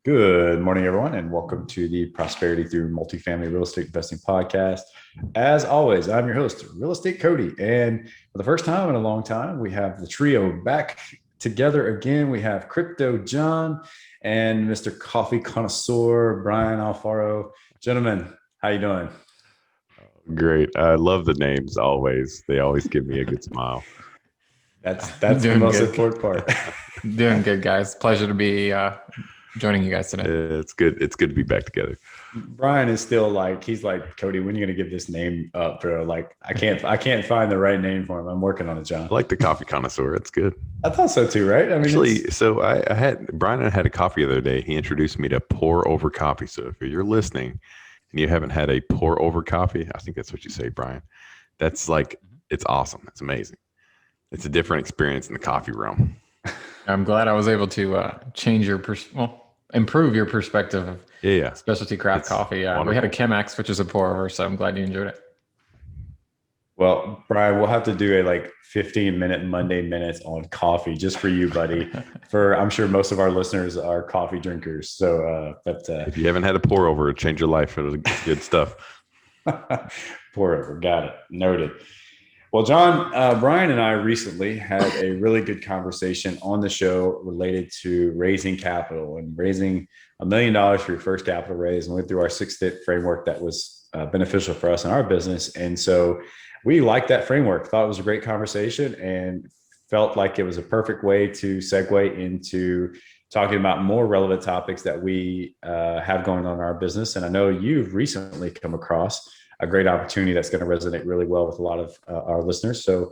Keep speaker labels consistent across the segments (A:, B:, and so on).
A: Good morning, everyone, and welcome to the Prosperity Through Multifamily Real Estate Investing Podcast. As always, I'm your host, Real Estate Cody. And for the first time in a long time, we have the trio back together again. We have Crypto John and Mr. Coffee Connoisseur Brian Alfaro. Gentlemen, how you doing?
B: Great. I love the names always. They always give me a good smile.
A: That's the
C: Doing
A: most
C: good.
A: important part.
C: Doing good, guys. Pleasure to be joining you guys today.
B: It's good. It's good to be back together.
A: Brian is still like he's like Cody. When are you gonna give this name up, bro? Like I can't find the right name for him. I'm working on it, John.
B: I like the coffee connoisseur. It's good.
A: I thought so too, right? I mean,
B: Actually, so I had Brian and I had a coffee the other day. He introduced me to pour over coffee. So if you're listening and you haven't had a pour over coffee, I think that's what you say, Brian. That's like it's awesome. It's amazing. It's a different experience in the coffee realm.
C: I'm glad I was able to change your improve your perspective of
B: Yeah.
C: specialty craft
B: It's
C: coffee. We had a
B: wonderful.
C: Chemex, which is a pour over, so I'm glad you enjoyed it.
A: well, Brian, we'll have to do a like 15-minute Monday minutes on coffee just for you, buddy. For I'm sure most of our listeners are coffee drinkers. So, but
B: If you haven't had a pour over, it'll change your life. It's good stuff.
A: pour over, got it, noted. Well, John, Brian and I recently had a really good conversation on the show related to raising capital and raising $1 million for your first capital raise, and went through our 6 step framework that was beneficial for us in our business. And so we liked that framework, thought it was a great conversation, and felt like it was a perfect way to segue into talking about more relevant topics that we have going on in our business. And I know you've recently come across a great opportunity that's going to resonate really well with a lot of our listeners. So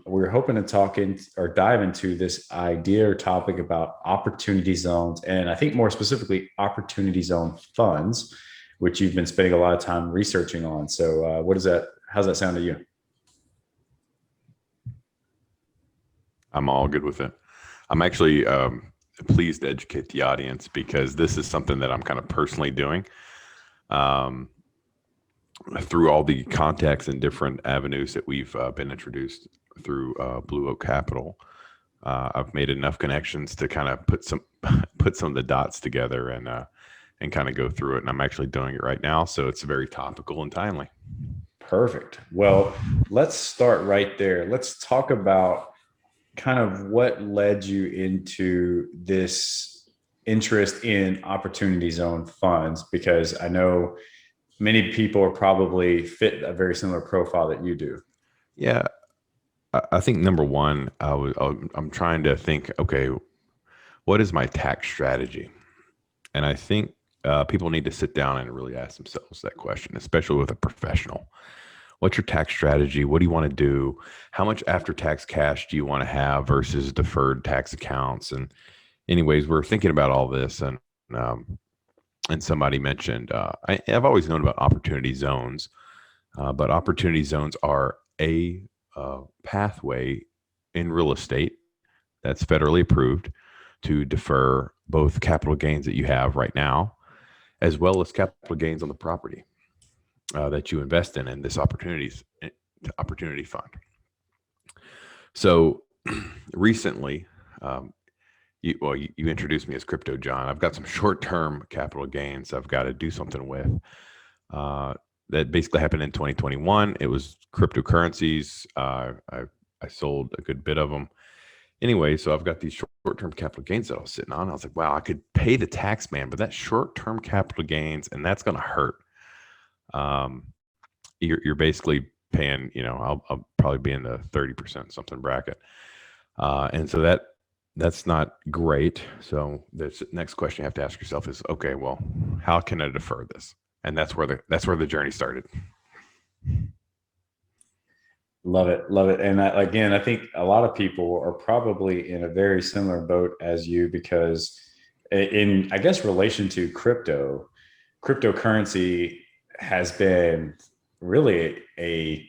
A: we're hoping to talk in or dive into this idea or topic about opportunity zones, and I think more specifically opportunity zone funds, which you've been spending a lot of time researching on. So what is that? How's that sound to you?
B: I'm all good with it. I'm actually pleased to educate the audience because this is something that I'm kind of personally doing. Um, Through all the contacts and different avenues that we've been introduced through Blue Oak Capital, I've made enough connections to kind of put some put some of the dots together and kind of go through it. And I'm actually doing it right now, so it's very topical and timely.
A: Perfect. Well, let's start right there. Let's talk about kind of what led you into this interest in opportunity zone funds, because I know many people are probably fit a very similar profile that you do.
B: Yeah, I think number one, I'm trying to think. Okay, what is my tax strategy? And I think people need to sit down and really ask themselves that question, especially with a professional. What's your tax strategy? What do you want to do? How much after tax cash do you want to have versus deferred tax accounts? And anyways, we're thinking about all this, um, and somebody mentioned I've always known about opportunity zones, but opportunity zones are a pathway in real estate that's federally approved to defer both capital gains that you have right now, as well as capital gains on the property that you invest in this opportunity fund. So recently, you introduced me as Crypto John. I've got some short-term capital gains I've got to do something with. That basically happened in 2021. It was cryptocurrencies. I sold a good bit of them. Anyway, so I've got these short-term capital gains that I was sitting on. I was like, wow, I could pay the tax man, but that's short-term capital gains, and that's going to hurt. Um, you're basically paying, I'll probably be in the 30% something bracket. And so that's not great. So the next question you have to ask yourself is, okay, well, how can I defer this? And that's where the journey started.
A: Love it. Love it. And again, I think a lot of people are probably in a very similar boat as you, because in, I guess, relation to cryptocurrency has been really a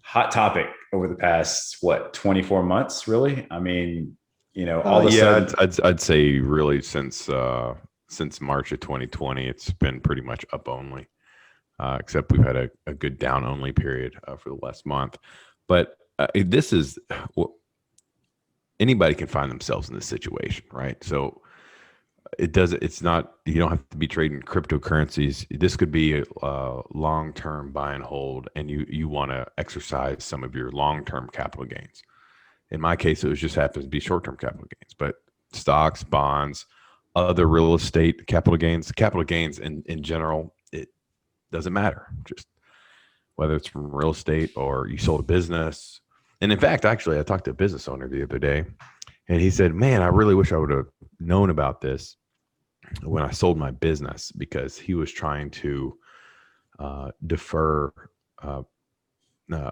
A: hot topic over the past, what, 24 months, really? I mean, all of a
B: Yeah,
A: sudden,
B: I'd say really since March of 2020, it's been pretty much up only. Except we've had a good down only period for the last month. But this is well, anybody can find themselves in this situation, right? So It's not, you don't have to be trading cryptocurrencies. This could be a long-term buy and hold, and you want to exercise some of your long-term capital gains. In my case, it was just happens to be short-term capital gains, but stocks, bonds, other real estate capital gains in general, it doesn't matter. Just whether it's from real estate or you sold a business. And in fact, actually, I talked to a business owner the other day, and he said, "Man, I really wish I would have known about this when I sold my business," because he was trying to defer uh, uh,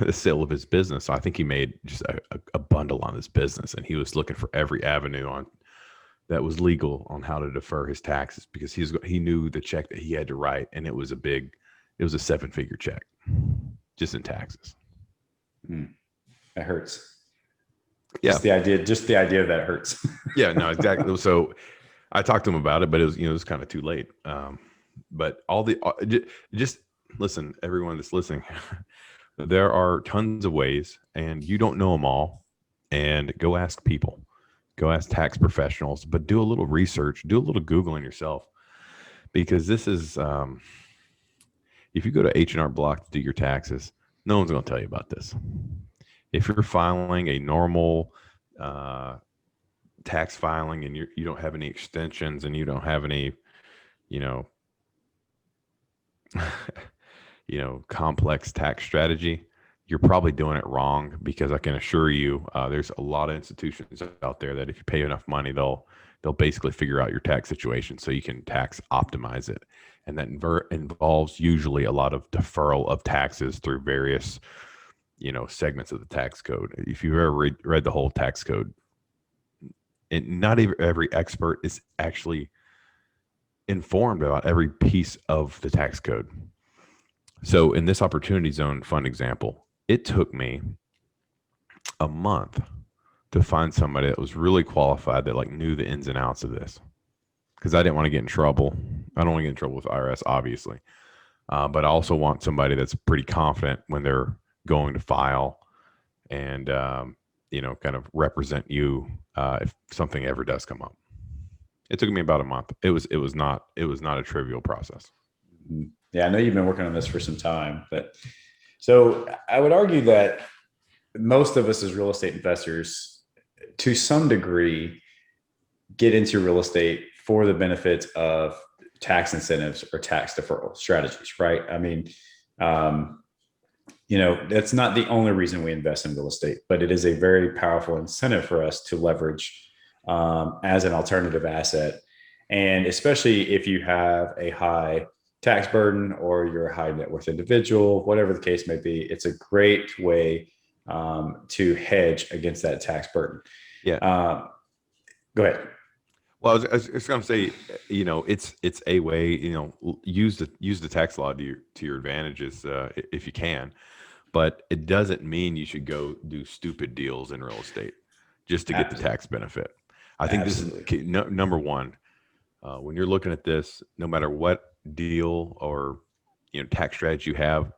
B: the sale of his business. So I think he made just a bundle on his business, and he was looking for every avenue on that was legal on how to defer his taxes, because he knew the check that he had to write, and it was a 7-figure check just in taxes.
A: That hurts.
B: Yeah,
A: just the idea that hurts.
B: Yeah, no, exactly. So I talked to him about it, but it was kind of too late. But just listen, everyone that's listening, there are tons of ways, and you don't know them all. And go ask people, go ask tax professionals, but do a little research, do a little Googling yourself, because this is, if you go to H&R Block to do your taxes, no one's going to tell you about this. If you're filing a normal tax filing, and you don't have any extensions, and you don't have any, complex tax strategy, you're probably doing it wrong, because I can assure you, there's a lot of institutions out there that if you pay enough money, they'll basically figure out your tax situation so you can tax optimize it. And that involves usually a lot of deferral of taxes through various, segments of the tax code. If you've ever read the whole tax code, and not every expert is actually informed about every piece of the tax code. So in this opportunity zone fund example, it took me a month to find somebody that was really qualified, that like knew the ins and outs of this, because I didn't want to get in trouble. I don't want to get in trouble with IRS, obviously. But I also want somebody that's pretty confident when they're going to file, and, kind of represent you if something ever does come up. It took me about a month. It was not a trivial process.
A: Yeah, I know you've been working on this for some time, but so I would argue that most of us as real estate investors, to some degree, get into real estate for the benefits of tax incentives or tax deferral strategies, right? I mean, that's not the only reason we invest in real estate, but it is a very powerful incentive for us to leverage as an alternative asset. And especially if you have a high tax burden, or you're a high net worth individual, whatever the case may be, it's a great way to hedge against that tax burden.
B: Yeah.
A: Go ahead.
B: Well, I was going to say, it's a way, use the tax law to your advantages if you can, but it doesn't mean you should go do stupid deals in real estate just to get the tax benefit. I think Absolutely. This is number one. When you're looking at this, no matter what deal or tax strategy you have,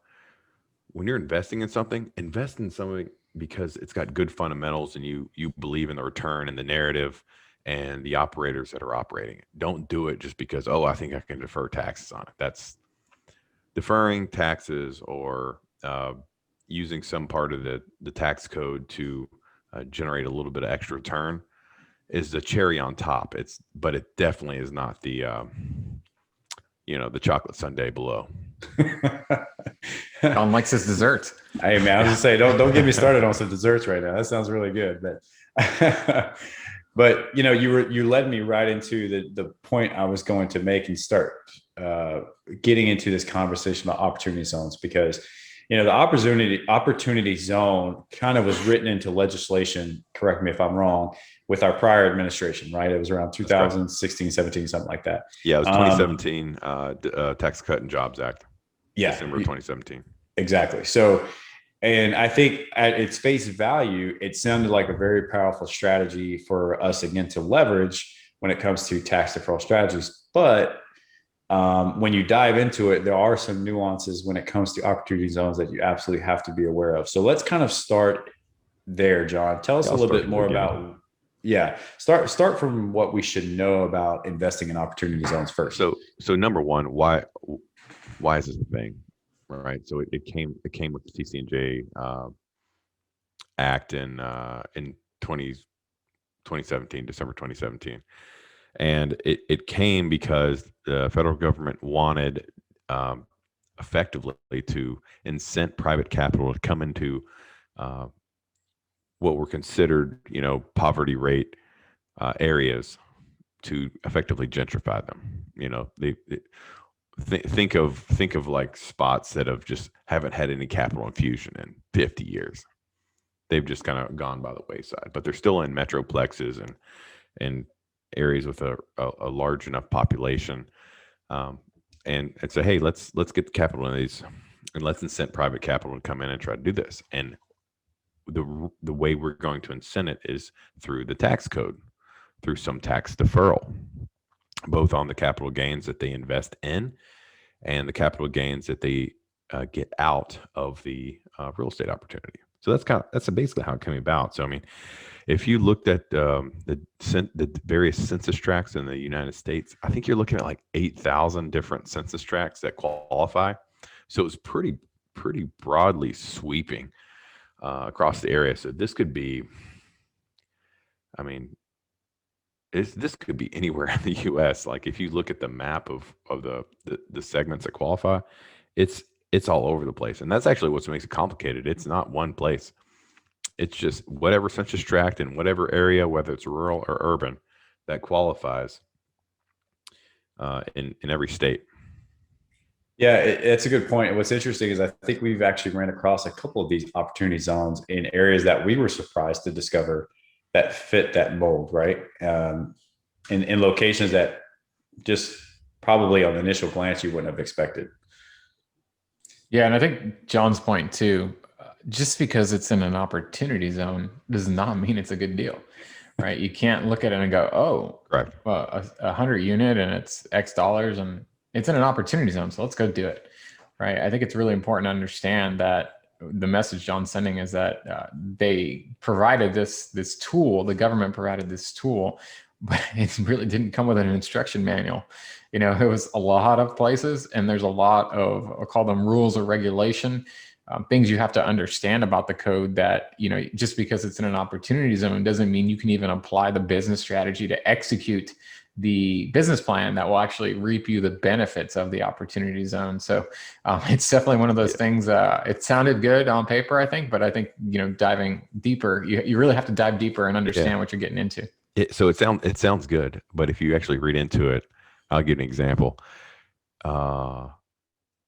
B: when you're investing in something, invest in something because it's got good fundamentals, and you believe in the return and the narrative and the operators that are operating it. Don't do it just because, I think I can defer taxes on it. That's deferring taxes, or using some part of the tax code to generate a little bit of extra return, is the cherry on top. But it definitely is not the the chocolate sundae below.
C: Don likes his desserts.
A: Hey man, I was gonna say, don't get me started on some desserts right now. That sounds really good, but you led me right into the point I was going to make, and start getting into this conversation about opportunity zones, because the opportunity zone kind of was written into legislation, correct me if I'm wrong, with our prior administration, right? It was around 2016, 17, something like that.
B: Yeah, it was 2017 Tax Cut and Jobs Act.
A: Yeah.
B: December 2017.
A: Exactly. So, and I think at its face value, it sounded like a very powerful strategy for us, again, to leverage when it comes to tax deferral strategies. But when you dive into it, there are some nuances when it comes to opportunity zones that you absolutely have to be aware of. So let's kind of start there, John. Tell us a little bit more about Yeah, start from what we should know about investing in opportunity zones first.
B: So number one, why is this a thing, right? So it came with the TC&J Act in 2017, December 2017, and it came because the federal government wanted um, effectively to incent private capital to come into uh, what were considered, poverty rate areas to effectively gentrify them. Think of like spots that have just haven't had any capital infusion in 50 years. They've just kind of gone by the wayside, but they're still in metroplexes and areas with a large enough population. Um, and say, hey, let's get the capital in these, and let's incent private capital to come in and try to do this. And the way we're going to incent it is through the tax code, through some tax deferral, both on the capital gains that they invest in and the capital gains that they get out of the real estate opportunity. So that's basically how it came about. So I mean, if you looked at the various census tracts in the United States, I think you're looking at like 8,000 different census tracts that qualify. So it's pretty broadly sweeping across the area. So this could be, I mean, this could be anywhere in the U.S. Like if you look at the map of the segments that qualify, it's all over the place, and that's actually what makes it complicated. It's not one place. It's just whatever census tract in whatever area, whether it's rural or urban, that qualifies in every state.
A: Yeah, it's a good point. What's interesting is I think we've actually ran across a couple of these opportunity zones in areas that we were surprised to discover that fit that mold, right? In locations that just probably on initial glance you wouldn't have expected.
C: Yeah, and I think John's point too, just because it's in an opportunity zone does not mean it's a good deal, right? You can't look at it and go, oh,
B: Right.
C: well, a 100 unit and it's X dollars and it's in an opportunity zone, so let's go do it, right? I think it's really important to understand that the message John's sending is that they provided this tool, the government provided this tool, but it really didn't come with an instruction manual. It was a lot of places, and there's a lot of, I'll call them rules or regulation, things you have to understand about the code that, just because it's in an opportunity zone doesn't mean you can even apply the business strategy to execute the business plan that will actually reap you the benefits of the opportunity zone. So it's definitely one of those things. It sounded good on paper, I think, but I think, diving deeper, you really have to dive deeper and understand what you're getting into.
B: So it sounds good, but if you actually read into it, I'll give you an example.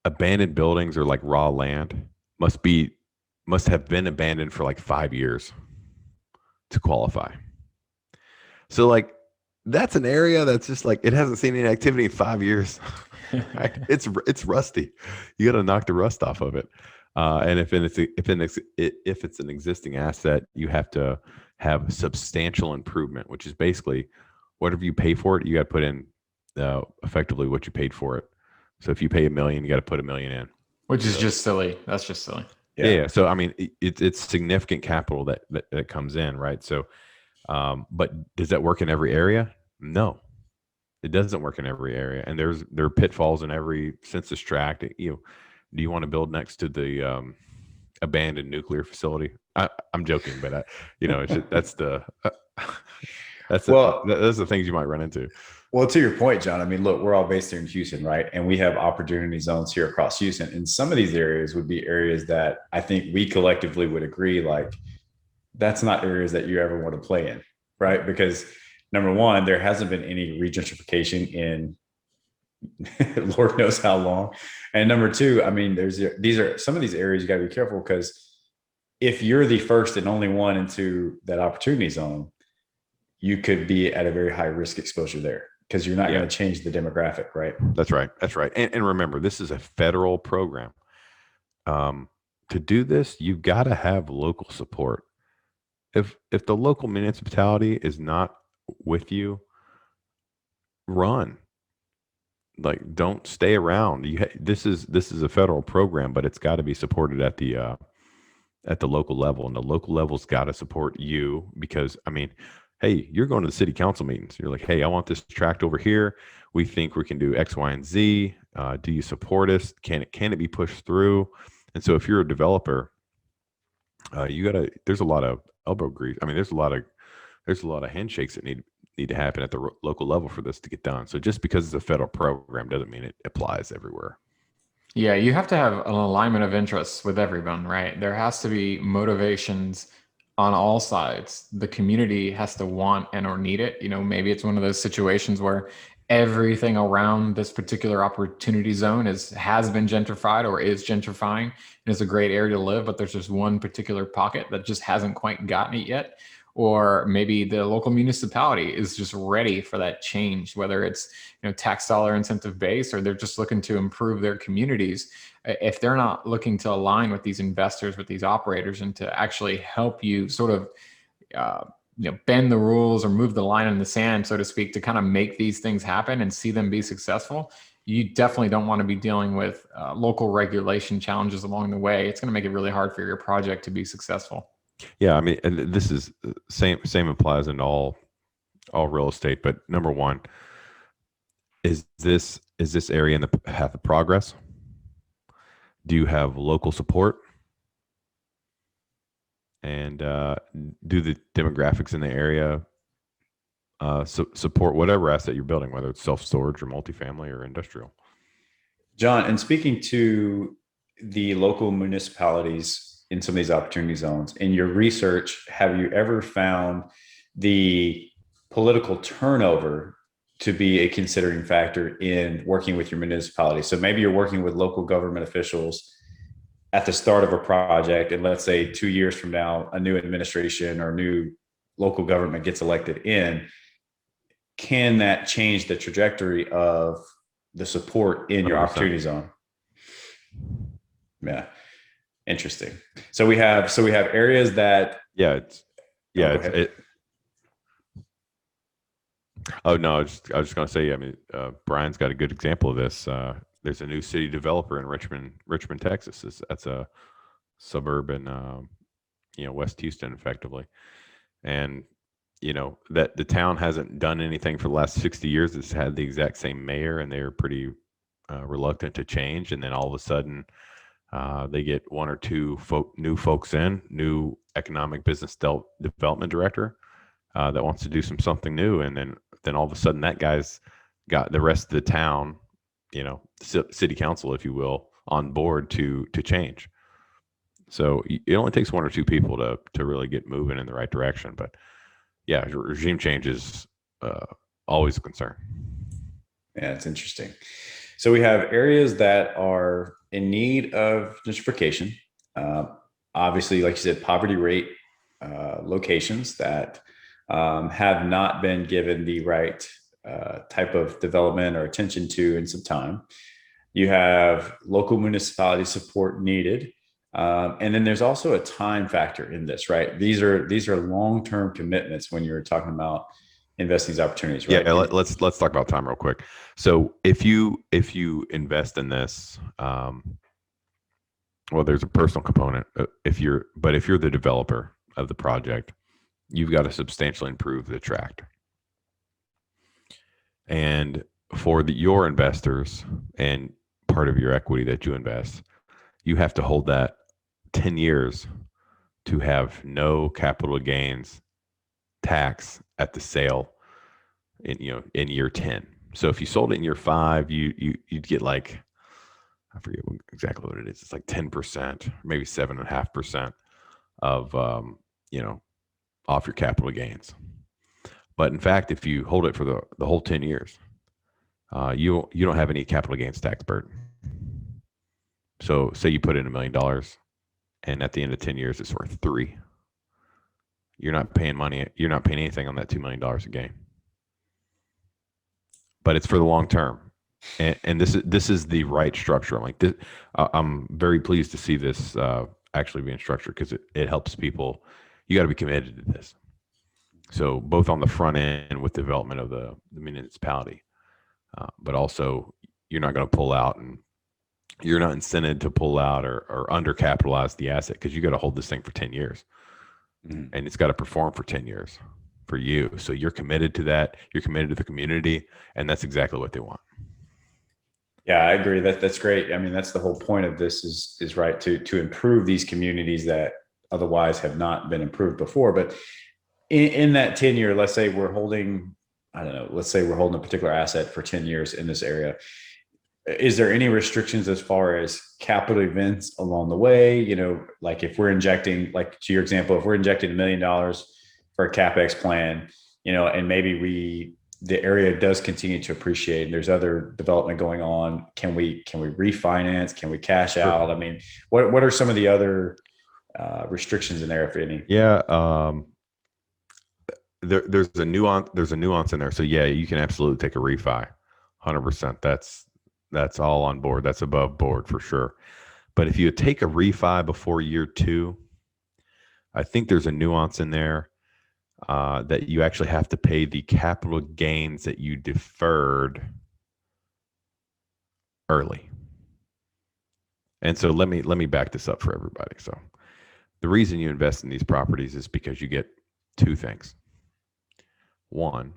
B: Abandoned buildings or like raw land must have been abandoned for like 5 years to qualify. So like that's an area that's just like it hasn't seen any activity in 5 years. Right? It's rusty. You got to knock the rust off of it. And if it's an existing asset, you have to have substantial improvement, which is basically whatever you pay for it, you got to put in effectively what you paid for it. So if you pay $1 million, you got to put $1 million in,
C: which is just silly. That's just silly.
B: Yeah. So I mean, it's significant capital that comes in, right? So, but does that work in every area? No, it doesn't work in every area, and there are pitfalls in every census tract. Do you want to build next to the abandoned nuclear facility? I'm joking, but that's the that's the things you might run into.
A: Well, to your point, John, I mean, look, we're all based here in Houston, right? And we have opportunity zones here across Houston. And some of these areas would be areas that I think we collectively would agree, like, that's not areas that you ever want to play in, right? Because number one, there hasn't been any regentrification in Lord knows how long. And number two, I mean, these are some of these areas you got to be careful because if you're the first and only one into that opportunity zone, you could be at a very high risk exposure there because you're not going to change the demographic, right?
B: That's right. And remember, this is a federal program. To do this, you've got to have local support. If the local municipality is not with you, run. Like, don't stay around. This is a federal program, but it's got to be supported at the local level, and the local level's got to support you because I mean, hey, you're going to the city council meetings. You're like, hey, I want this tract over here. We think we can do X, Y, and Z. Do you support us? Can it be pushed through? And so if you're a developer, there's a lot of elbow grease. I mean, there's a lot of handshakes that need to happen at the local level for this to get done. So just because it's a federal program doesn't mean it applies everywhere.
C: Yeah, you have to have an alignment of interests with everyone, right? There has to be motivations on all sides. The community has to want and or need it. Maybe it's one of those situations where everything around this particular opportunity zone has been gentrified or is gentrifying and is a great area to live, but there's just one particular pocket that just hasn't quite gotten it yet. Or maybe the local municipality is just ready for that change, whether it's tax dollar incentive based or they're just looking to improve their communities. If they're not looking to align with these investors, with these operators, and to actually help you sort of bend the rules or move the line in the sand, so to speak, to kind of make these things happen and see them be successful, you definitely don't want to be dealing with local regulation challenges along the way. It's going to make it really hard for your project to be successful.
B: Yeah, I mean, and this is same applies in all real estate. But number one, is this area in the path of progress? Do you have local support? And do the demographics in the area support whatever asset you're building, whether it's self-storage or multifamily or industrial?
A: John, and speaking to the local municipalities in some of these opportunity zones, in your research, have you ever found the political turnover to be a considering factor in working with your municipality? So maybe you're working with local government officials at the start of a project, and let's say 2 years from now, a new administration or new local government gets elected in. Can that change the trajectory of the support in your
B: 100%.
A: opportunity zone? Yeah. Interesting. So we have areas that
B: Oh no, I was just going to say. I mean, Brian's got a good example of this. There's a new city developer in Richmond, Texas. That's a suburb in West Houston, effectively, and that the town hasn't done anything for the last 60 years. It's had the exact same mayor, and they're pretty reluctant to change. And then all of a sudden, they get one or two new folks new economic business development director that wants to do something new, and then all of a sudden that guy's got the rest of the town, city council, if you will, on board to change. So it only takes one or two people to really get moving in the right direction. But yeah, regime change is always a concern.
A: Yeah, it's interesting. So we have areas that are in need of gentrification. Obviously, like you said, poverty rate locations that have not been given the right type of development or attention to in some time. You have local municipality support needed. And then there's also a time factor in this, right? These are long-term commitments when you're talking about investing these opportunities, right?
B: Yeah, let's talk about time real quick. So if you invest in this, well, there's a personal component. If you're the developer of the project, you've got to substantially improve the tract. And for your investors and part of your equity that you invest, you have to hold that 10 years to have no capital gains tax at the sale in year 10. So if you sold it in year 5, you'd get like, I forget exactly what it is. It's like 10%, maybe 7.5% of off your capital gains. But in fact, if you hold it for the whole 10 years, you don't have any capital gains tax burden. So say you put in $1 million, and at the end of 10 years, it's worth 3. You're not paying money. You're not paying anything on that $2 million a gain. But it's for the long term, and this is the right structure. I'm like this. I'm very pleased to see this actually being structured, because it helps people. You got to be committed to this. So both on the front end with development of the municipality, but also you're not going to pull out, and you're not incented to pull out or undercapitalize the asset, because you got to hold this thing for 10 years, and it's got to perform for 10 years for you. So you're committed to that. You're committed to the community, and that's exactly what they want.
A: Yeah, I agree. That's great. I mean, that's the whole point of this is right to improve these communities that otherwise have not been improved before. But in that 10 year, let's say we're holding, I don't know, let's say we're holding a particular asset for 10 years in this area. Is there any restrictions as far as capital events along the way? You know, like if we're injecting, like to your example, if we're injecting $1 million for a CapEx plan, you know, and maybe the area does continue to appreciate and there's other development going on, can we refinance? Can we cash out? I mean, what are some of the other restrictions in there, if any?
B: Yeah. There's a nuance in there. So yeah, you can absolutely take a refi, 100%. That's all on board. That's above board for sure. But if you take a refi before year 2, I think there's a nuance in there that you actually have to pay the capital gains that you deferred early. And so let me back this up for everybody. So the reason you invest in these properties is because you get 2 things. One,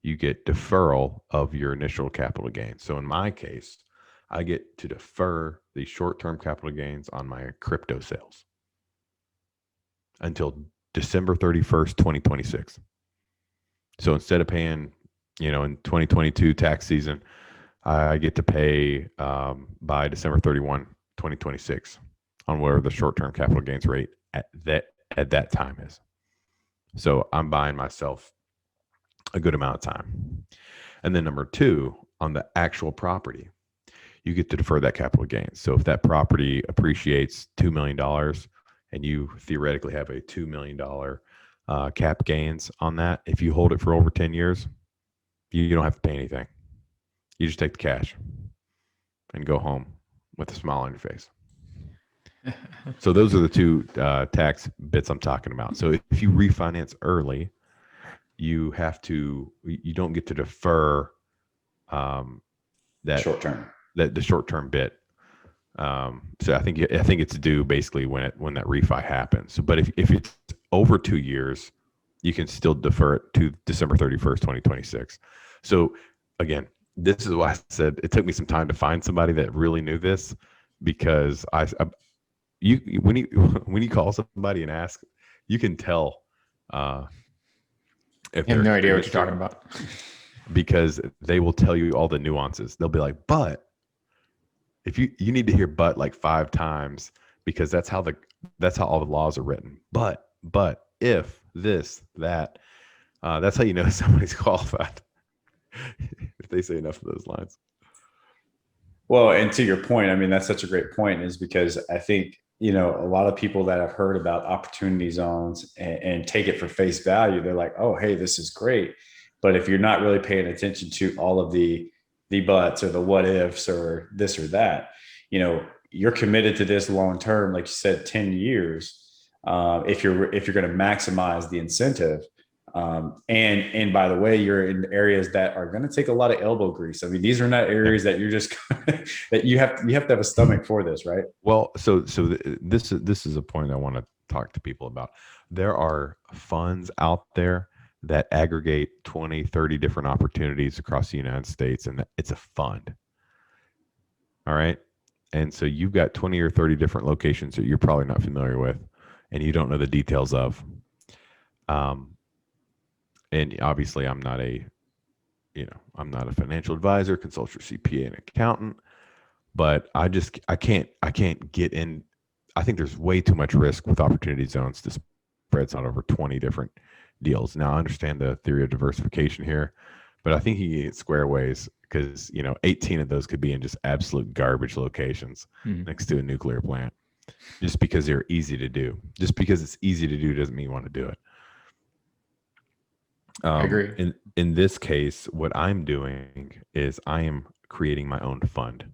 B: you get deferral of your initial capital gains. So in my case, I get to defer the short-term capital gains on my crypto sales until December 31st, 2026. So instead of paying, in 2022 tax season, I get to pay by December 31, 2026 on whatever the short-term capital gains rate at that time is. So I'm buying myself a good amount of time. And then number 2, on the actual property, you get to defer that capital gain. So if that property appreciates $2 million and you theoretically have a $2 million cap gains on that, if you hold it for over 10 years, you don't have to pay anything. You just take the cash and go home with a smile on your face. So those are the 2 tax bits I'm talking about. So if you refinance early, you don't get to defer that
A: Short term.
B: the short term bit. So I think it's due basically when that refi happens. So, but if it's over 2 years, you can still defer it to December 31st, 2026. So again, this is why I said it took me some time to find somebody that really knew this, because when you call somebody and ask, you can tell if
C: I have no idea what you're talking about,
B: because they will tell you all the nuances. They'll be like, but if you need to hear but like 5 times, because that's how all the laws are written. But if this, that, that's how you know somebody's qualified. If they say enough of those lines.
A: Well, and to your point, I mean, that's such a great point, is because I think, a lot of people that have heard about opportunity zones and take it for face value, they're like, oh, hey, this is great. But if you're not really paying attention to all of the buts or the what ifs or this or that, you're committed to this long term, like you said, 10 years. If you're going to maximize the incentive. And by the way, you're in areas that are going to take a lot of elbow grease. I mean, these are not areas that you're just that you have to have a stomach for this, right?
B: Well, this is a point I want to talk to people about. There are funds out there that aggregate 20, 30 different opportunities across the United States, and it's a fund. All right. And so you've got 20 or 30 different locations that you're probably not familiar with and you don't know the details of. And obviously I'm not a financial advisor, consult your CPA and accountant, but I can't get in. I think there's way too much risk with opportunity zones to spread out over 20 different deals. Now I understand the theory of diversification here, but I think you get square ways, because 18 of those could be in just absolute garbage locations next to a nuclear plant, just because they're easy to do. Just because it's easy to do doesn't mean you want to do it.
C: I agree.
B: In this case, what I'm doing is I am creating my own fund.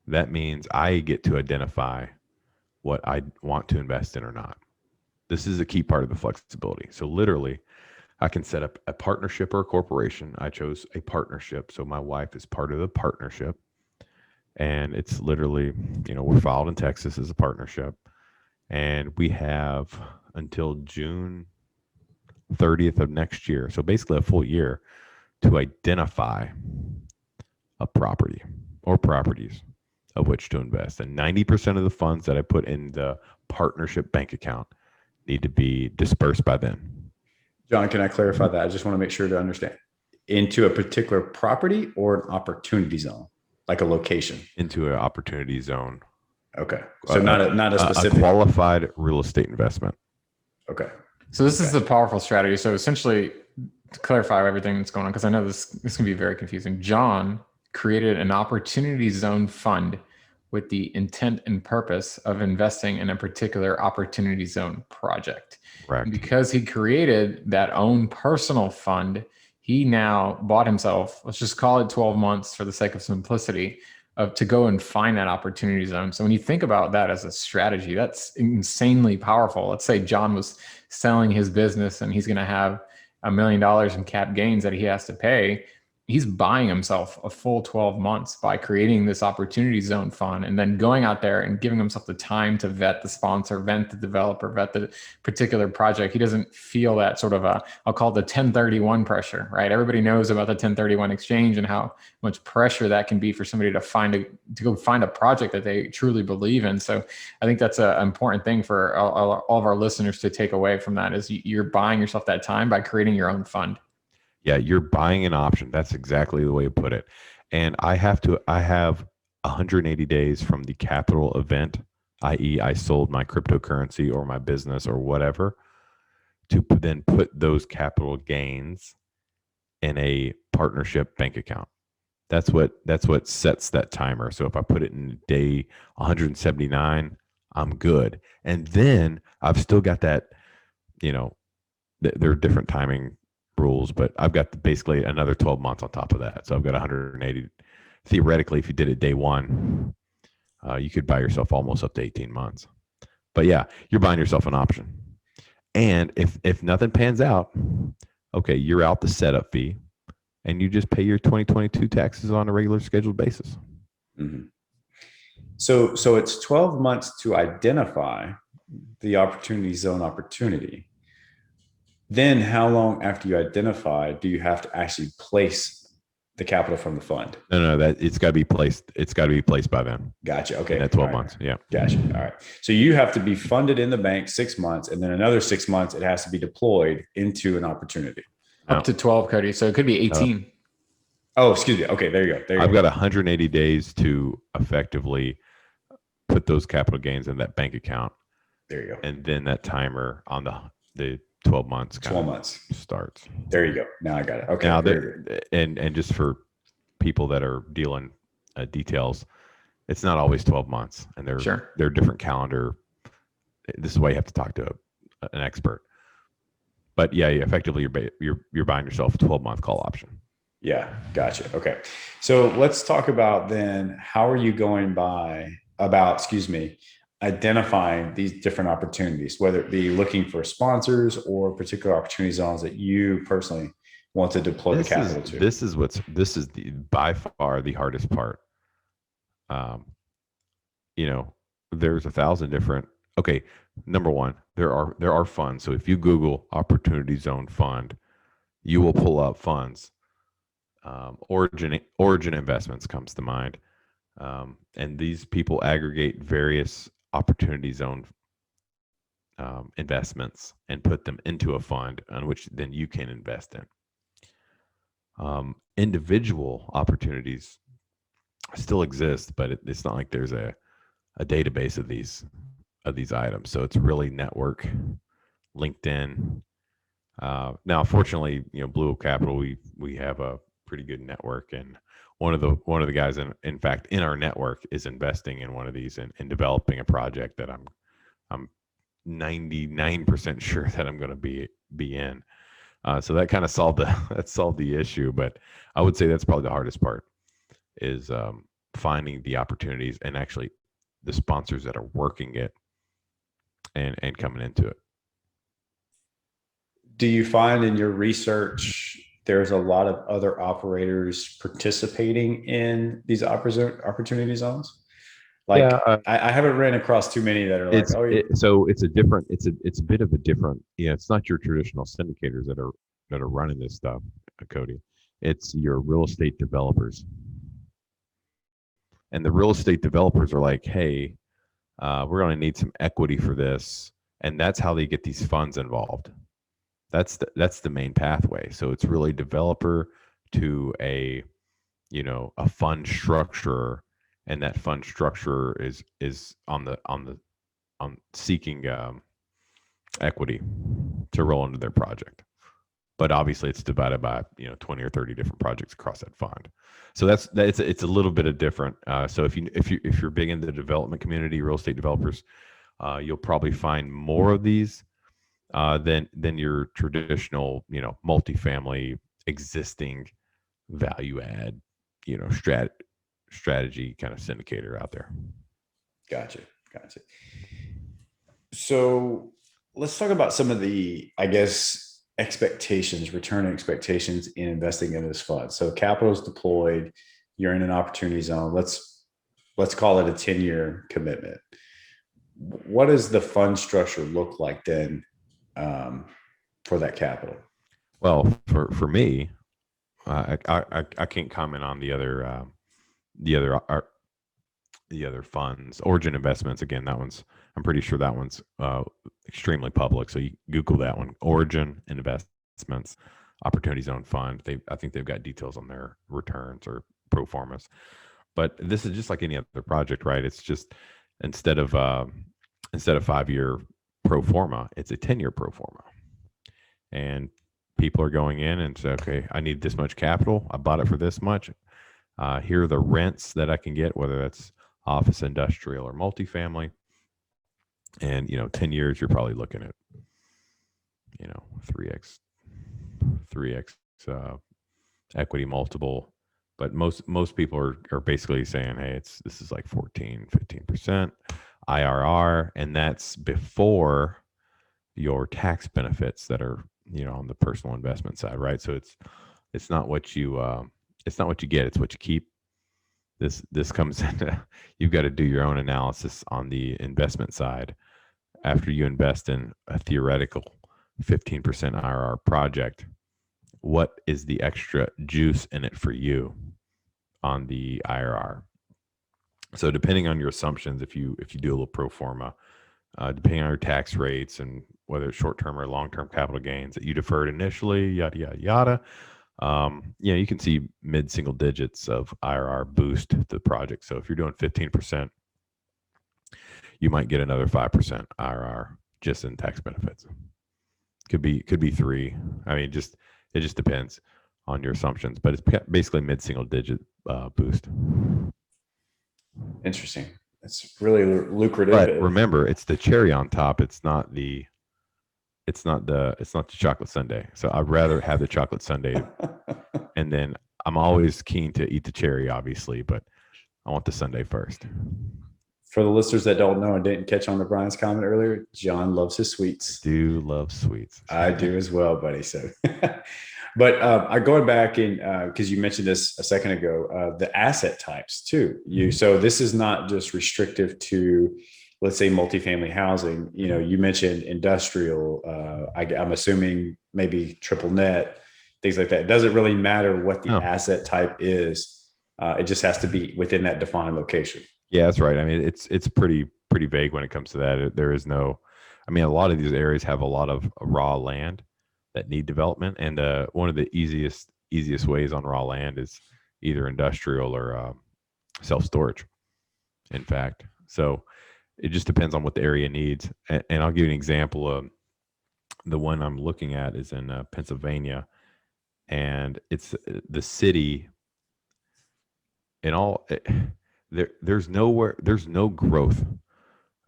B: That means I get to identify what I want to invest in or not. This is a key part of the flexibility. So literally, I can set up a partnership or a corporation. I chose a partnership. So my wife is part of the partnership. And it's literally, we're filed in Texas as a partnership. And we have until June 30th of next year, so basically a full year, to identify a property or properties of which to invest. And 90% of the funds that I put in the partnership bank account need to be dispersed by then.
A: John, can I clarify that? I just want to make sure to understand. Into a particular property or an opportunity zone, like a location?
B: Into an opportunity zone.
A: Okay. So not a specific.
B: A qualified real estate investment.
A: Okay.
C: So this is a powerful strategy. So essentially, to clarify everything that's going on, because I know this can be very confusing. John created an opportunity zone fund with the intent and purpose of investing in a particular opportunity zone project.
B: Correct.
C: Because he created that own personal fund, he now bought himself, let's just call it 12 months for the sake of simplicity, to go and find that opportunity zone. So when you think about that as a strategy, that's insanely powerful. Let's say John was selling his business and he's going to have $1 million in cap gains that he has to pay. He's buying himself a full 12 months by creating this opportunity zone fund and then going out there and giving himself the time to vet the sponsor, vet the developer, vet the particular project. He doesn't feel that sort of I'll call it the 1031 pressure, right? Everybody knows about the 1031 exchange and how much pressure that can be for somebody to go find a project that they truly believe in. So I think that's an important thing for all of our listeners to take away from that is you're buying yourself that time by creating your own fund.
B: Yeah, you're buying an option. That's exactly the way to put it. And I have 180 days from the capital event, i.e. I sold my cryptocurrency or my business or whatever, to then put those capital gains in a partnership bank account. That's what sets that timer. So if I put it in day 179, I'm good. And then I've still got that, there are different timing rules, but I've got basically another 12 months on top of that. So I've got 180. Theoretically, if you did it day one, you could buy yourself almost up to 18 months. But yeah, you're buying yourself an option. And if nothing pans out, okay, you're out the setup fee and you just pay your 2022 taxes on a regular scheduled basis.
A: Mm-hmm. So it's 12 months to identify the opportunity zone opportunity. Then how long after you identify do you have to actually place the capital from the fund?
B: No, that it's got to be placed. It's got to be placed by then.
A: Gotcha. Okay.
B: At 12
A: right.
B: months. Yeah.
A: Gotcha. All right. So you have to be funded in the bank 6 months, and then another 6 months it has to be deployed into an opportunity.
C: Up to 12, Cody. So it could be 18.
A: Oh, excuse me. Okay, there you go.
B: I've got 180 days to effectively put those capital gains in that bank account.
A: There you go.
B: And then that timer on the 12 months.
A: 12 months
B: starts.
A: There you go. Now I got it. Okay.
B: Now and just for people that are dealing details, it's not always 12 months, and they're different calendar. This is why you have to talk to an expert. But yeah, effectively you're buying yourself a 12-month call option.
A: Yeah, gotcha. Okay. So let's talk about then how are you going about identifying these different opportunities, whether it be looking for sponsors or particular opportunity zones that you personally want to deploy the capital to.
B: This is by far the hardest part. There's 1,000 different. Okay, number one, there are funds. So if you Google Opportunity Zone Fund, you will pull up funds. Origin Investments comes to mind, and these people aggregate various Opportunity Zone investments and put them into a fund on which then you can invest in. Individual opportunities still exist, but it's not like there's a database of these items. So it's really network, LinkedIn. Now, fortunately, Blue Oak Capital, we have a pretty good network, and one of the guys in fact in our network is investing in one of these and developing a project that I'm 99% sure that I'm going to be in. So that kind of solved the issue, but I would say that's probably the hardest part is finding the opportunities and actually the sponsors that are working it and coming into it.
A: Do you find in your research there's a lot of other operators participating in these opportunity zones? Like
B: Yeah,
A: I haven't ran across too many that are like, oh,
B: so it's a different it's a bit of a different, it's not your traditional syndicators that are running this stuff, Cody. It's your real estate developers. And the real estate developers are like, hey, we're going to need some equity for this, and that's how they get these funds involved. That's the main pathway. So it's really developer to a fund structure, and that fund structure is on seeking equity to roll into their project. But obviously, it's divided by 20 or 30 different projects across that fund. So it's a little bit of different. So if you're big in the development community, real estate developers, you'll probably find more of these than your traditional multifamily existing value add strategy kind of syndicator out there.
A: gotcha. So let's talk about some of the, I guess, return expectations in investing in this fund. So capital is deployed, you're in an opportunity zone. Let's call it a 10-year commitment. What does the fund structure look like then for that capital?
B: Well, for me, I can't comment on the other the other funds. Origin Investments, again, I'm pretty sure that one's extremely public. So you Google that one, Origin Investments, Opportunity Zone Fund. I think they've got details on their returns or pro formas. But this is just like any other project, right? It's just instead of 5-year pro forma, it's a 10-year pro forma, and people are going in and say, okay, I need this much capital. I bought it for this much. Here are the rents that I can get, whether that's office, industrial, or multifamily. And 10 years, you're probably looking at 3x equity multiple. But most people are basically saying, hey, this is like 15% IRR, and that's before your tax benefits that are on the personal investment side, right? So it's not what you get, it's what you keep. This comes into, you've got to do your own analysis on the investment side after you invest in a theoretical 15% IRR project. What is the extra juice in it for you on the IRR? So depending on your assumptions, if you do a little pro forma, depending on your tax rates and whether it's short-term or long-term capital gains that you deferred initially, yada, yada, yada, you can see mid-single digits of IRR boost to the project. So if you're doing 15%, you might get another 5% IRR just in tax benefits. Could be 3. I mean, it just depends on your assumptions, but it's basically mid-single digit boost.
A: Interesting. It's really lucrative.
B: But remember, it's the cherry on top. It's not the chocolate sundae. So I'd rather have the chocolate sundae, and then I'm always keen to eat the cherry, obviously, but I want the sundae first.
A: For the listeners that don't know and didn't catch on to Brian's comment earlier, John loves his sweets.
B: I do love sweets.
A: I do as well, buddy. So, but going back in, because you mentioned this a second ago, the asset types too. So this is not just restrictive to, let's say, multifamily housing. You mentioned industrial. I'm assuming maybe triple net, things like that. It doesn't really matter what the asset type is. It just has to be within that defined location.
B: Yeah, that's right. I mean, it's pretty vague when it comes to that. There is no, I mean, a lot of these areas have a lot of raw land that need development, and one of the easiest ways on raw land is either industrial or self-storage. In fact, so it just depends on what the area needs. And I'll give you an example. The one I'm looking at is in Pennsylvania, and it's the city. There's no growth,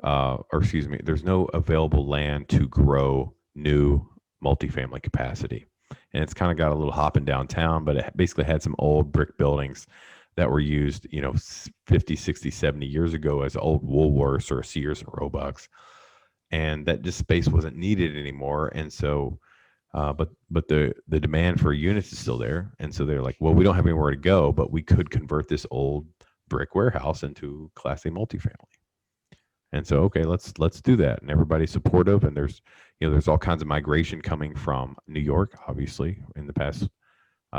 B: there's no available land to grow new multifamily capacity. And it's kind of got a little hopping downtown, but it basically had some old brick buildings that were used, 50, 60, 70 years ago as old Woolworths or Sears and Roebucks. And that just space wasn't needed anymore. And so, but the demand for units is still there. And so they're like, well, we don't have anywhere to go, but we could convert this old brick warehouse into Class A multifamily. And so, okay, let's do that. And everybody's supportive. And there's all kinds of migration coming from New York, obviously, in the past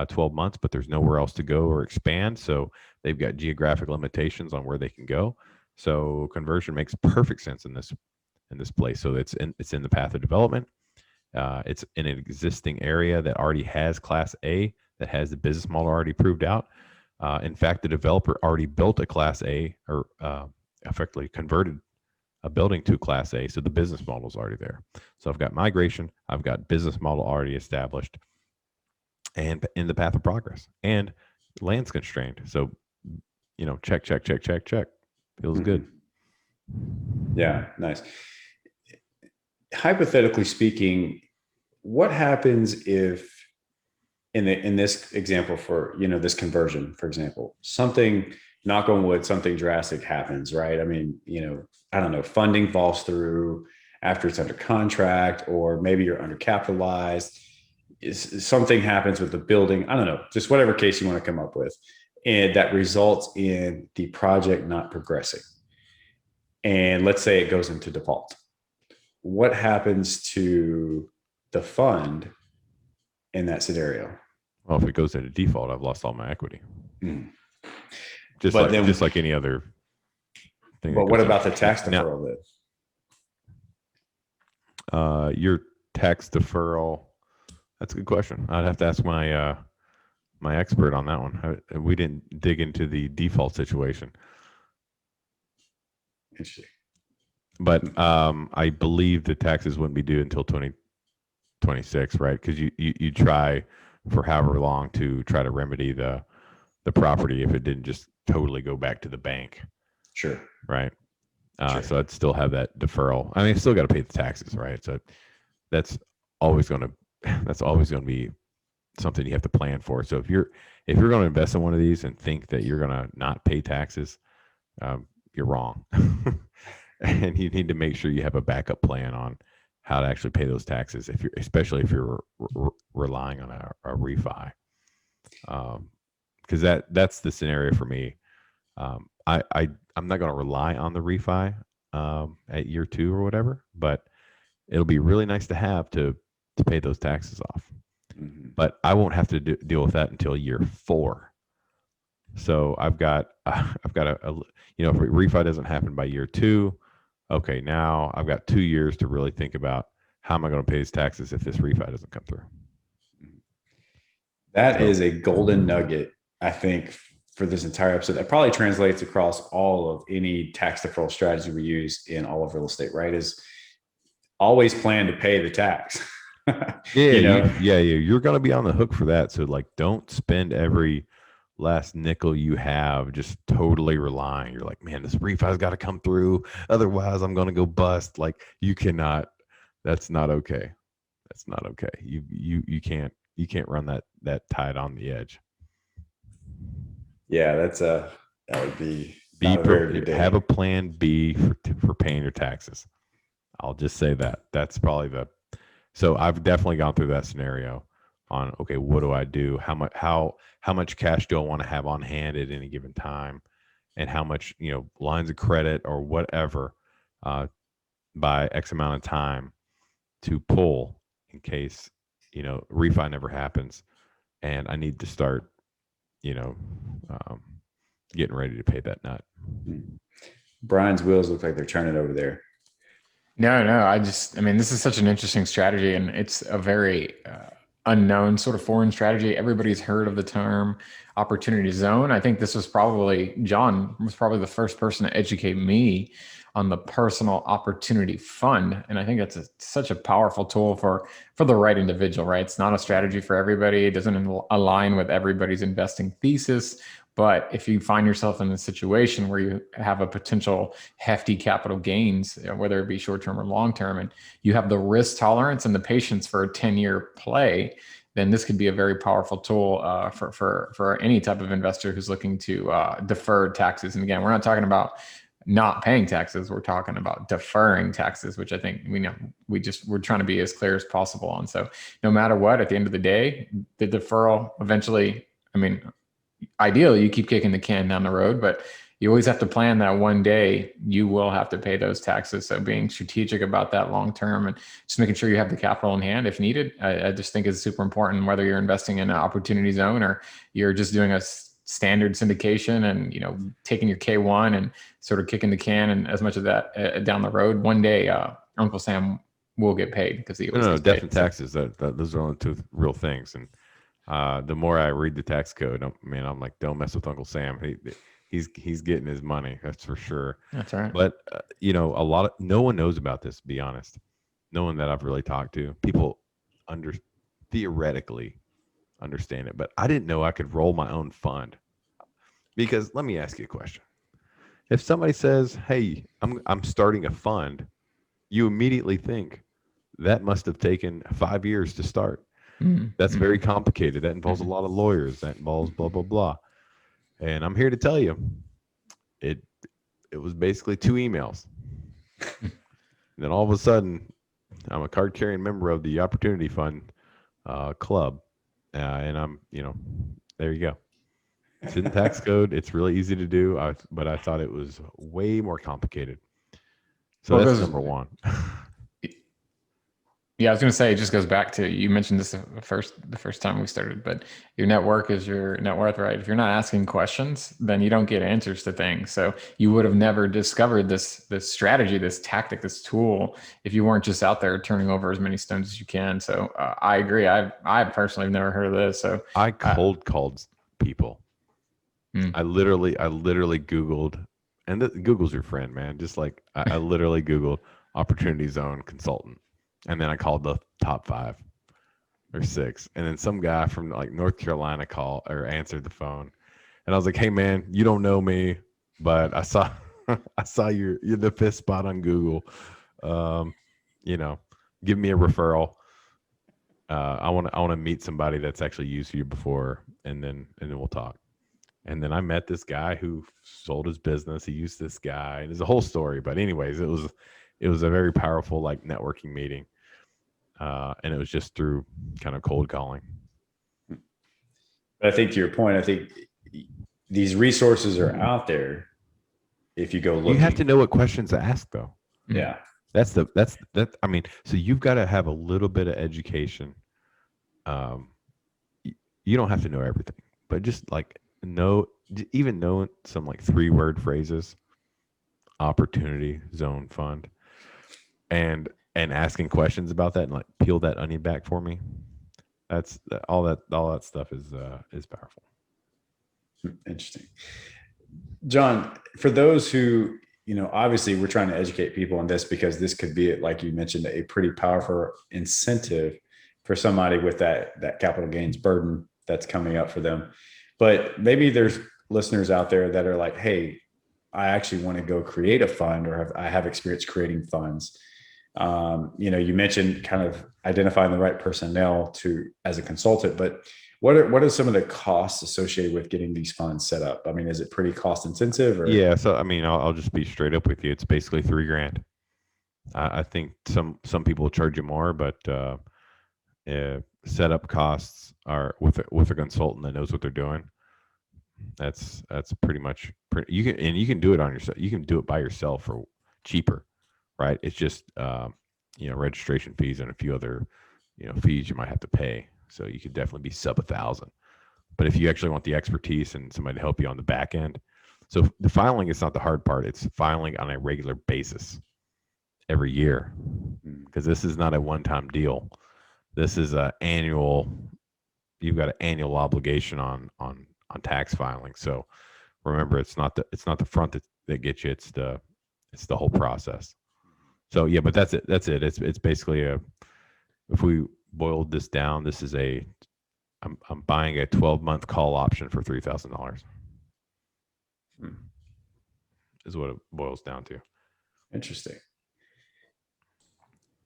B: 12 months, but there's nowhere else to go or expand. So they've got geographic limitations on where they can go. So conversion makes perfect sense in this place. So it's in the path of development. It's in an existing area that already has Class A, that has the business model already proved out. In fact, the developer already built a Class A, or effectively converted a building to Class A, so the business model is already there. So I've got migration, I've got business model already established, and in the path of progress, and land's constrained. So, check. Feels good.
A: Yeah, nice. Hypothetically speaking, what happens if in this example for this conversion, for example, something, knock on wood, something drastic happens, right? I mean, I don't know, funding falls through after it's under contract, or maybe you're undercapitalized. Something happens with the building. I don't know, just whatever case you want to come up with, and that results in the project not progressing. And let's say it goes into default. What happens to the fund in that scenario?
B: Well, if it goes into default, I've lost all my equity. Just like any other thing.
A: But what about the tax deferral
B: then? Your tax deferral. That's a good question. I'd have to ask my expert on that one. We didn't dig into the default situation.
A: Interesting.
B: But I believe the taxes wouldn't be due until 2026, right? Because you try for however long to try to remedy the property if it didn't just totally go back to the bank.
A: Sure.
B: Right.
A: Sure.
B: So I'd still have that deferral. I mean, I've still got to pay the taxes, right? So that's always going to be something you have to plan for. So if you're going to invest in one of these and think that you're going to not pay taxes, you're wrong. And you need to make sure you have a backup plan on how to actually pay those taxes, especially if you're relying on a refi. Because that's the scenario for me. I'm not going to rely on the refi at year 2 or whatever, but it'll be really nice to have to pay those taxes off. Mm-hmm. But I won't have to deal with that until year 4. So I've got if refi doesn't happen by year 2, okay, now I've got 2 years to really think about how am I going to pay these taxes if this refi doesn't come through.
A: That is a golden nugget, I think, for this entire episode. That probably translates across all of any tax deferral strategy we use in all of real estate, right? Is always plan to pay the tax.
B: You're going to be on the hook for that. So don't spend every last nickel you have just totally relying. You're like, man, this refi's got to come through, otherwise I'm going to go bust. Like, you cannot. That's not okay. That's not okay. You can't run that tide on the edge.
A: Yeah, that would be a very good day.
B: Have a plan B for paying your taxes. I'll just say that. That's probably so I've definitely gone through that scenario on, okay, what do I do? How much cash do I want to have on hand at any given time? And how much, lines of credit or whatever by X amount of time to pull in case, refi never happens and I need to start, getting ready to pay that nut.
A: Brian's wheels look like they're turning over there.
C: No, this is such an interesting strategy, and it's a very unknown sort of foreign strategy. Everybody's heard of the term opportunity zone. I think John was probably the first person to educate me on the personal opportunity fund. And I think that's such a powerful tool for the right individual, right? It's not a strategy for everybody. It doesn't align with everybody's investing thesis. But if you find yourself in a situation where you have a potential hefty capital gains, whether it be short-term or long-term, and you have the risk tolerance and the patience for a 10-year play, then this could be a very powerful tool for any type of investor who's looking to defer taxes. And again, we're not talking about not paying taxes. We're talking about deferring taxes, which I think we're trying to be as clear as possible on. So no matter what, at the end of the day, the deferral eventually, ideally you keep kicking the can down the road, but you always have to plan that one day you will have to pay those taxes. So being strategic about that long term and just making sure you have the capital in hand if needed, I just think is super important, whether you're investing in an opportunity zone or you're just doing a standard syndication and, you know, taking your K1 and sort of kicking the can and as much of that down the road. One day, Uncle Sam will get paid because he always
B: No,
C: gets
B: death
C: paid.
B: and taxes. Those are only two real things. And the more I read the tax code, I'm like, don't mess with Uncle Sam. He's getting his money. That's for sure.
C: That's right.
B: But no one knows about this. To be honest, no one that I've really talked to. People theoretically understand it, but I didn't know I could roll my own fund. Because let me ask you a question: if somebody says, "Hey, I'm starting a fund," you immediately think that must have taken 5 years to start. That's very complicated. That involves a lot of lawyers. That involves blah blah blah. And I'm here to tell you, it was basically 2 emails. And then all of a sudden, I'm a card carrying member of the Opportunity Fund club, and I'm there you go. It's in the tax code. It's really easy to do, but I thought it was way more complicated. So that's number one.
C: Yeah, I was going to say, it just goes back to, you mentioned this the first time we started, but your network is your net worth, right? If you're not asking questions, then you don't get answers to things. So you would have never discovered this strategy, this tactic, this tool, if you weren't just out there turning over as many stones as you can. So I agree. I personally have never heard of this. So
B: I cold called people. I literally Googled, and Google's your friend, man. Just like I literally Googled Opportunity Zone consultant. And then I called the top 5 or 6. And then some guy from like North Carolina called or answered the phone. And I was like, "Hey man, you don't know me, but I saw you're the 5th spot on Google. Give me a referral. I want to meet somebody that's actually used you before, and then we'll talk." And then I met this guy who sold his business. He used this guy. There's a whole story, but anyways, it was a very powerful like networking meeting. And it was just through kind of cold calling.
A: But I think to your point, I think these resources are out there. If you go looking,
B: you have to know what questions to ask, though.
A: Yeah,
B: that's. I mean, so you've got to have a little bit of education. You don't have to know everything, but just like know some like 3-word phrases, opportunity zone fund, and asking questions about that and like peel that onion back for me. That's all that stuff is powerful.
A: Interesting. John, for those who, obviously we're trying to educate people on this because this could be, like you mentioned, a pretty powerful incentive for somebody with that capital gains burden that's coming up for them. But maybe there's listeners out there that are like, hey, I actually want to go create a fund, or I have experience creating funds. You mentioned kind of identifying the right personnel as a consultant, but what are some of the costs associated with getting these funds set up? I mean, is it pretty cost intensive? Or?
B: Yeah. So, I mean, I'll just be straight up with you. It's basically $3,000. I think some people will charge you more, but setup costs are with a consultant that knows what they're doing. That's pretty much you can do it on yourself. You can do it by yourself for cheaper, right? It's just registration fees and a few other fees you might have to pay. So you could definitely be sub 1,000. But if you actually want the expertise and somebody to help you on the back end, so the filing is not the hard part. It's filing on a regular basis every year, because this is not a one-time deal. This is a annual. You've got an annual obligation on tax filing. So remember, it's not the front that gets you. It's the whole process. So yeah, but that's it. It's basically if we boiled this down, this is I'm buying a 12-month call option for $3,000. Is what it boils down to.
A: Interesting.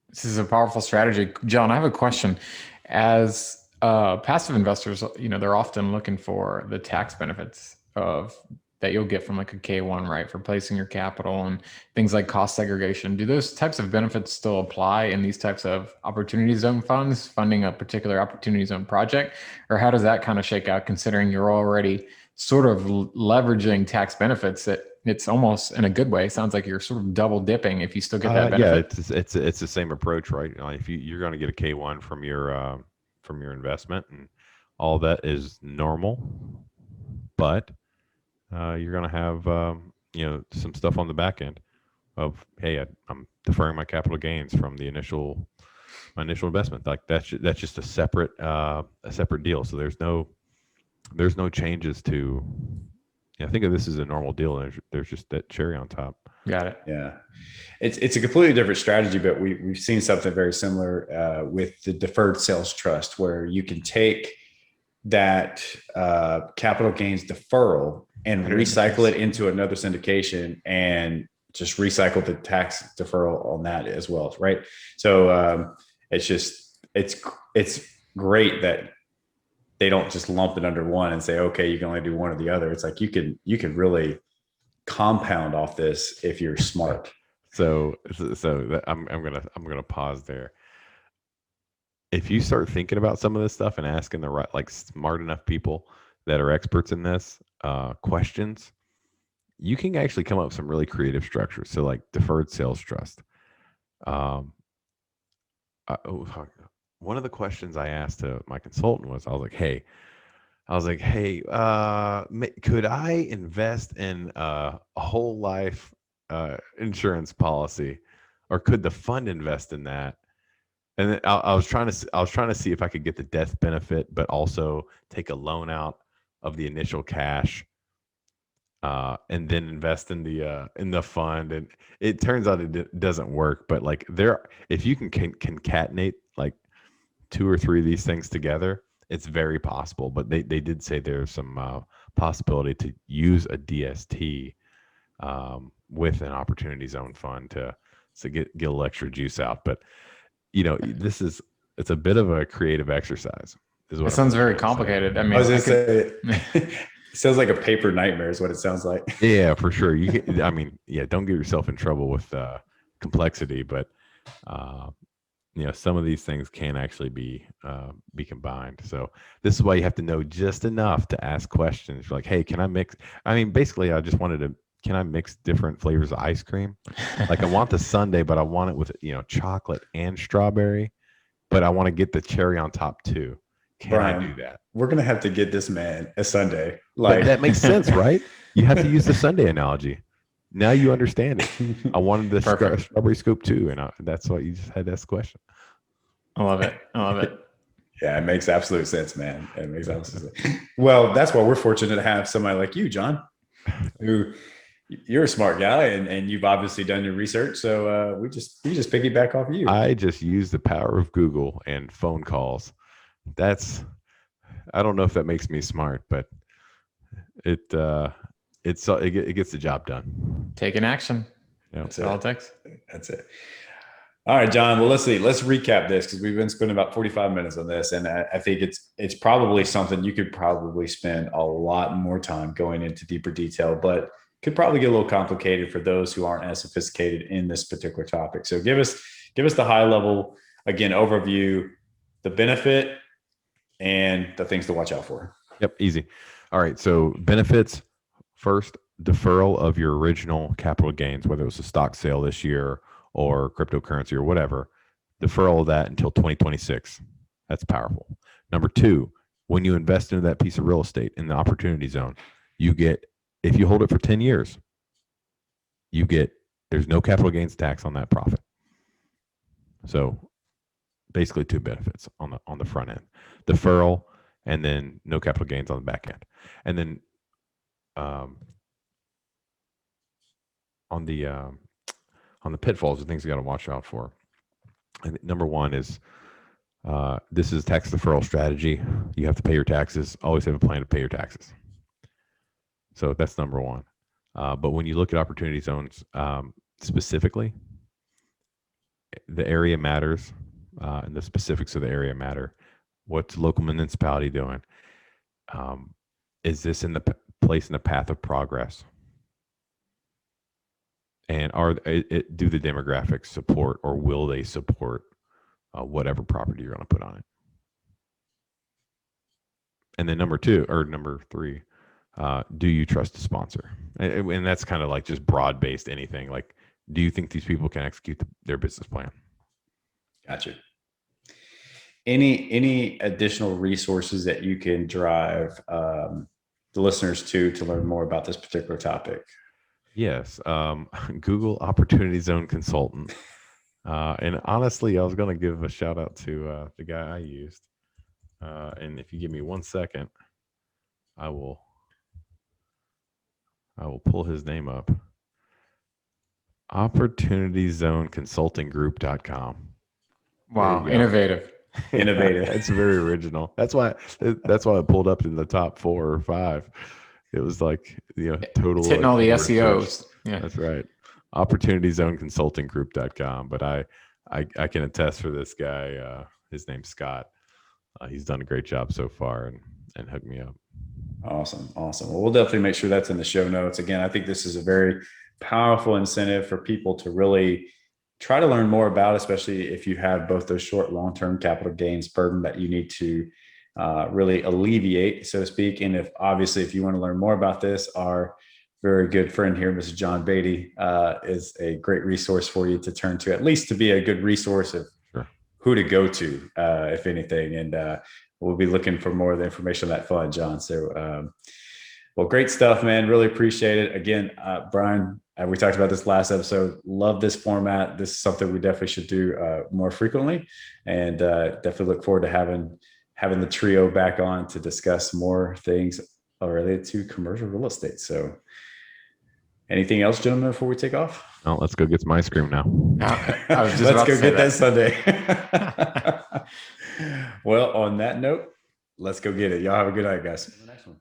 C: This is a powerful strategy. John, I have a question. As passive investors, they're often looking for the tax benefits that you'll get from like a K1, right, for placing your capital and things like cost segregation. Do those types of benefits still apply in these types of opportunity zone funds, funding a particular opportunity zone project? Or how does that kind of shake out, considering you're already sort of leveraging tax benefits, it's almost in a good way. It sounds like you're sort of double dipping if you still get that benefit.
B: Yeah, it's the same approach, right? If you're going to get a K1 from your investment, and all that is normal, but you're going to have some stuff on the back end of, hey, I'm deferring my capital gains from the initial investment. Like that's just a separate deal. So there's no changes to. Yeah, think of this as a normal deal, and there's just that cherry on top.
C: Got it.
A: Yeah. It's a completely different strategy, but we've seen something very similar with the deferred sales trust, where you can take that capital gains deferral and recycle it into another syndication and just recycle the tax deferral on that as well, right? So it's great that they don't just lump it under one and say, okay, you can only do one or the other. It's like you can really compound off this if you're smart.
B: So I'm gonna pause there. If you start thinking about some of this stuff and asking the right, like, smart enough people that are experts in this questions, you can actually come up with some really creative structures. So, like deferred sales trust. One of the questions I asked to my consultant was, I was like, hey, could I invest in a whole life insurance policy, or could the fund invest in that? And then I was trying to see if I could get the death benefit, but also take a loan out of the initial cash, and then invest in the fund. And it turns out it doesn't work. But like if you can concatenate like 2 or 3 of these things together, it's very possible. But they did say there's some possibility to use a DST with an opportunity zone fund to get a little extra juice out. But it's a bit of a creative exercise.
C: It sounds very complicated. I mean,
A: I was going to say, it sounds like a paper nightmare is what it sounds like.
B: Yeah, for sure. Don't get yourself in trouble with complexity, but some of these things can actually be combined. So this is why you have to know just enough to ask questions. You're like, hey, can I mix? I mean, basically, I just wanted to. Can I mix different flavors of ice cream? Like, I want the sundae, but I want it with chocolate and strawberry, but I want to get the cherry on top too. Can Brian, I do that?
A: We're gonna have to get this man a sundae.
B: But that makes sense, right? You have to use the sundae analogy. Now you understand it. I wanted the strawberry scoop too, and that's why you just had to ask the question.
C: I love it.
A: Yeah, it makes absolute sense, man. It makes absolute sense. Well, that's why we're fortunate to have somebody like you, John, who you're a smart guy, and you've obviously done your research. So we just piggyback off of you.
B: I just use the power of Google and phone calls. I don't know if that makes me smart, but it gets the job done.
C: Taking action.
B: Yeah,
C: that's all it takes.
A: That's it. All right, John. Well, let's see. Let's recap this, because we've been spending about 45 minutes on this, and I think it's probably something you could probably spend a lot more time going into deeper detail, but could probably get a little complicated for those who aren't as sophisticated in this particular topic. So give us the high level, again, overview, the benefit, and the things to watch out for.
B: Yep, easy. All right, so benefits first: deferral of your original capital gains, whether it was a stock sale this year or cryptocurrency or whatever. Deferral of that until 2026. That's powerful. Number 2, when you invest into that piece of real estate in the opportunity zone, you get, if you hold it for 10 years, there's no capital gains tax on that profit. So basically 2 benefits on the front end: deferral, and then no capital gains on the back end. And then on the pitfalls, the things you got to watch out for. And number 1 is this is a tax deferral strategy. You have to pay your taxes. Always have a plan to pay your taxes. So that's number 1. But when you look at opportunity zones specifically, the area matters, and the specifics of the area matter. What's the local municipality doing? Is this in the place in the path of progress? And do the demographics support, or will they support whatever property you're going to put on it? And then number 3, Do you trust a sponsor? And that's kind of like just broad based anything. Like, do you think these people can execute their business plan?
A: Gotcha. Any additional resources that you can drive the listeners to learn more about this particular topic?
B: Yes. Google Opportunity Zone Consultant. And honestly, I was going to give a shout out to the guy I used. And if you give me 1 second, I will pull his name up. OpportunityZoneConsultingGroup.com.
C: Wow, innovative.
A: Innovative.
B: It's very original. That's why it pulled up in the top 4 or 5. It was like, total.
C: It's hitting all the SEOs.
B: Yeah, that's right. OpportunityZoneConsultingGroup.com. But I can attest for this guy. His name's Scott. He's done a great job so far and hooked me up.
A: Awesome. Well, we'll definitely make sure that's in the show notes. Again, I think this is a very powerful incentive for people to really try to learn more about, especially if you have both those short, long-term capital gains burden that you need to really alleviate, so to speak. And if you want to learn more about this, our very good friend here, Mr. John Batey, is a great resource for you to turn to, at least to be a good resource of who to go to, if anything. And we'll be looking for more of the information on that fund, John. So, well, great stuff, man. Really appreciate it. Again, Brian, we talked about this last episode. Love this format. This is something we definitely should do more frequently, and definitely look forward to having the trio back on to discuss more things related to commercial real estate. So, anything else, gentlemen, before we take off?
B: Oh, let's go get some ice cream now.
A: I was just let's go get that Sunday. Well, on that note, let's go get it. Y'all have a good night, guys. See you in the next one.